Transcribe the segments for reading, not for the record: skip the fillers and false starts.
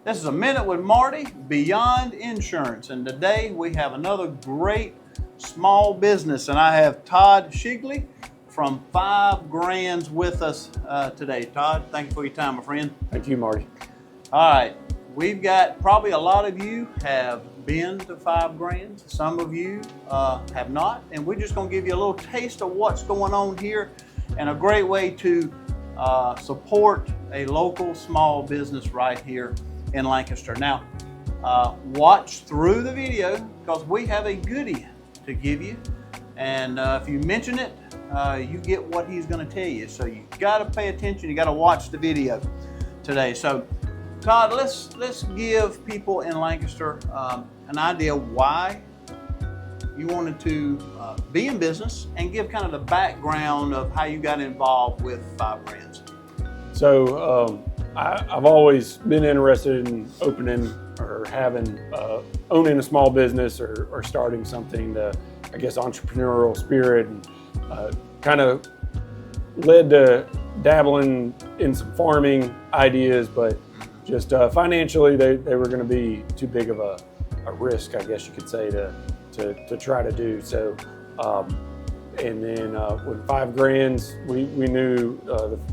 This is a Minute with Marty, Beyond Insurance, and today we have another great small business, and I have Todd Shigley from 5 Grands with us today. Todd, thank you for your time, my friend. Thank you, Marty. All right, we've got probably a lot of you have been to 5 Grands. Some of you have not, and we're just going to give you a little taste of what's going on here, and a great way to support a local small business right here in Lancaster. Now, watch through the video because we have a goodie to give you, and if you mention it, you get what he's going to tell you. So you got to pay attention. You got to watch the video today. So, Todd, let's give people in Lancaster an idea why you wanted to be in business, and give kind of the background of how you got involved with 5 Grands. So I've always been interested in opening or owning a small business or starting something. I guess entrepreneurial spirit, and kind of led to dabbling in some farming ideas, but just financially they were going to be too big of a risk, I guess you could say, to try to do. So and then with 5 Grands, we knew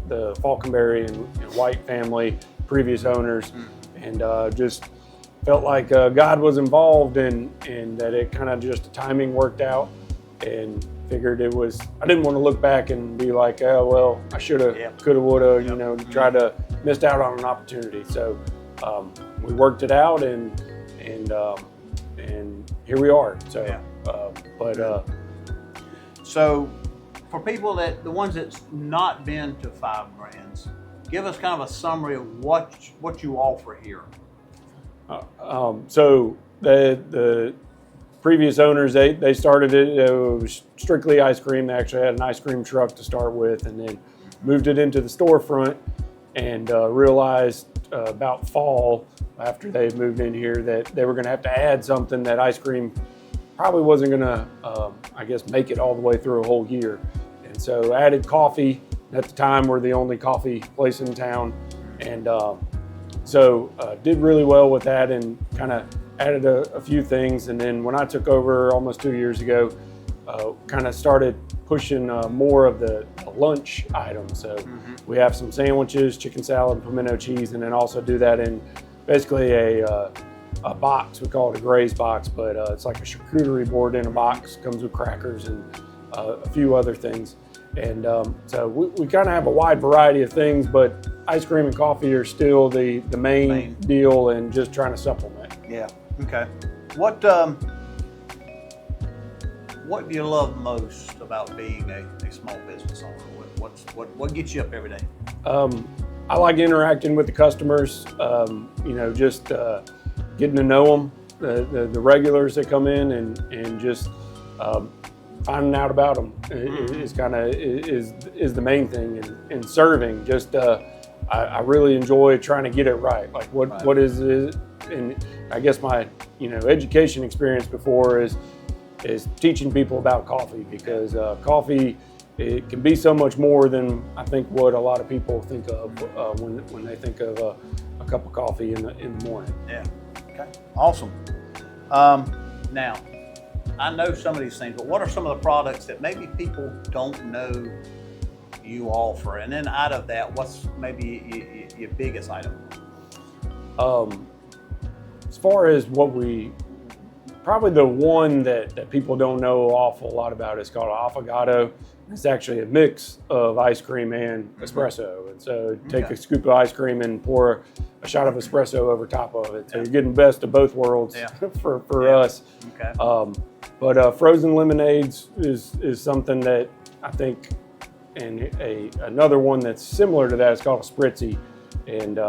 the Falconberry and White family, previous owners, and just felt like God was involved, and that it kind of just the timing worked out, and figured I didn't want to look back and be like, oh, well, I should have, could have, would have, tried to missed out on an opportunity. So we worked it out, and here we are. So, So for people the ones that's not been to 5 Grands, give us kind of a summary of what you offer here. So the previous owners, they started it was strictly ice cream. They actually had an ice cream truck to start with, and then moved it into the storefront, and realized about fall, after they moved in here, that they were going to have to add something that ice cream probably wasn't going to, I guess, make it all the way through a whole year. And so added coffee. At the time, we're the only coffee place in town. And so did really well with that, and kind of added a few things. And then when I took over almost 2 years ago, kind of started pushing more of the lunch items. So we have some sandwiches, chicken salad, pimento cheese, and then also do that in basically a box. We call it a graze box, but it's like a charcuterie board in a box. Comes with crackers and a few other things. And so we kind of have a wide variety of things, but ice cream and coffee are still the main deal, and just trying to supplement. Yeah. Okay. What do you love most about being a small business owner? What gets you up every day? I like interacting with the customers. Just getting to know them, the regulars that come in, and just finding out about them is the main thing, and serving. Just I really enjoy trying to get it right. Like what is it? And I guess my education experience before is teaching people about coffee, because coffee, it can be so much more than I think what a lot of people think of when they think of a cup of coffee in the morning. Yeah. Okay. Awesome. Now, I know some of these things, but what are some of the products that maybe people don't know you offer? And then out of that, what's maybe your biggest item? As far as probably the one that people don't know an awful lot about is called affogato. It's actually a mix of ice cream and espresso. And so take a scoop of ice cream and pour a shot of espresso over top of it. So you're getting best of both worlds for us. Okay. But frozen lemonades is something that I think, and another one that's similar to that is called a spritzy, and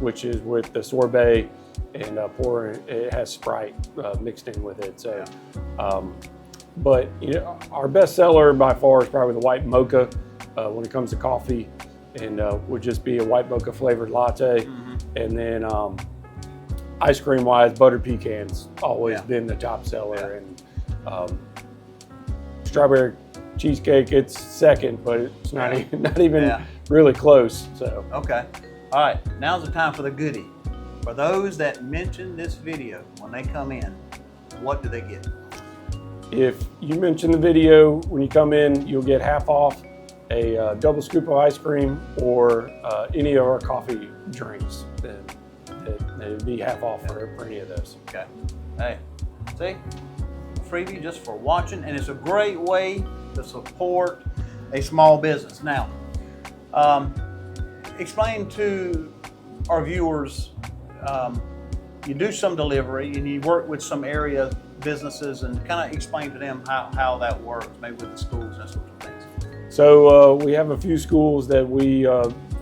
which is with the sorbet, and it has Sprite mixed in with it. So, but our best seller by far is probably the white mocha when it comes to coffee, and would just be a white mocha flavored latte. And then ice cream wise, buttered pecans always been the top seller, and strawberry cheesecake, it's second, but it's not even really close. So okay, all right, now's the time for the goodie. For those that mention this video when they come in, what do they get? If you mention the video when you come in, you'll get half off a double scoop of ice cream or any of our coffee drinks. It'd be half off for any of those. Okay. Hey, see? Freebie just for watching, and it's a great way to support a small business. Now, explain to our viewers, you do some delivery and you work with some area businesses, and kind of explain to them how that works, maybe with the schools and sorts of things. So we have a few schools that we,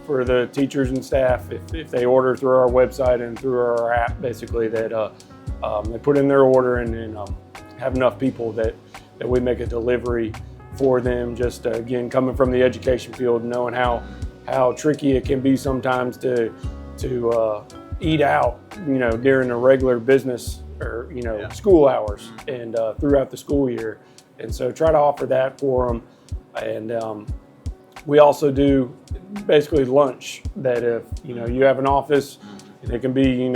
for the teachers and staff, if they order through our website and through our app, basically, that they put in their order and have enough people that we make a delivery for them. Just again, coming from the education field, knowing how tricky it can be sometimes to eat out, during a regular business or school hours and throughout the school year, and so try to offer that for them. And we also do basically lunch, that if you have an office and it can be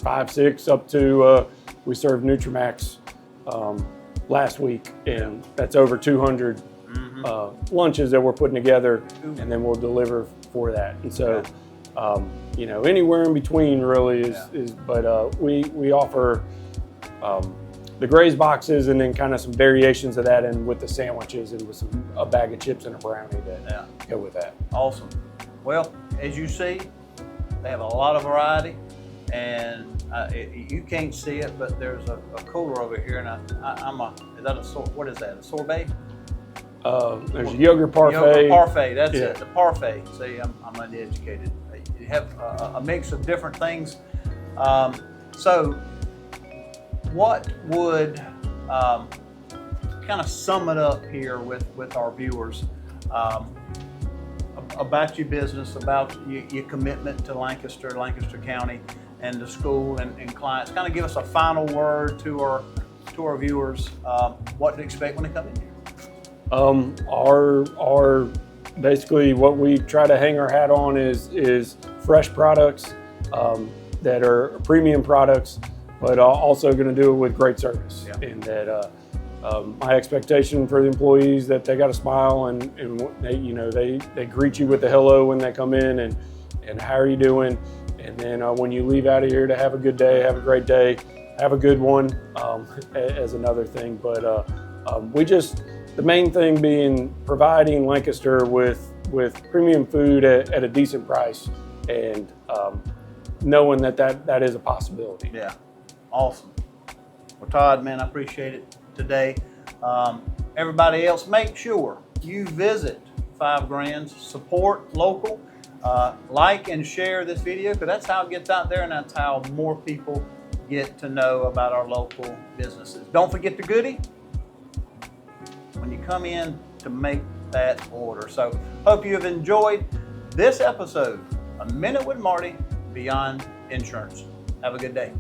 5, 6 up to we served Nutrimax last week, and that's over 200 lunches that we're putting together, and then we'll deliver for that. And so anywhere in between really is but we offer the Graze boxes, and then kind of some variations of that, and with the sandwiches, and with a bag of chips and a brownie that go with that. Awesome. Well, as you see, they have a lot of variety, and you can't see it, but there's a cooler over here, and what is that, a sorbet? There's a yogurt parfait. Yogurt parfait, that's it, the parfait. See, I'm uneducated. You have a mix of different things. So what would kind of sum it up here with our viewers about your business, about your commitment to Lancaster County, and the school and clients? Kind of give us a final word to our viewers, what to expect when they come in here. Our basically what we try to hang our hat on is fresh products that are premium products, but also going to do it with great service. And that my expectation for the employees, that they got a smile, and they greet you with a hello when they come in, and how are you doing, and then when you leave out of here, to have a good day, have a great day, have a good one, as another thing. But the main thing being providing Lancaster with premium food at a decent price, and knowing that is a possibility. Yeah, awesome. Well, Todd, man, I appreciate it today. Everybody else, make sure you visit 5 Grands, support local, like and share this video, because that's how it gets out there, and that's how more people get to know about our local businesses. Don't forget the goodie when you come in to make that order. So hope you have enjoyed this episode, A Minute with Marty, Beyond Insurance. Have a good day.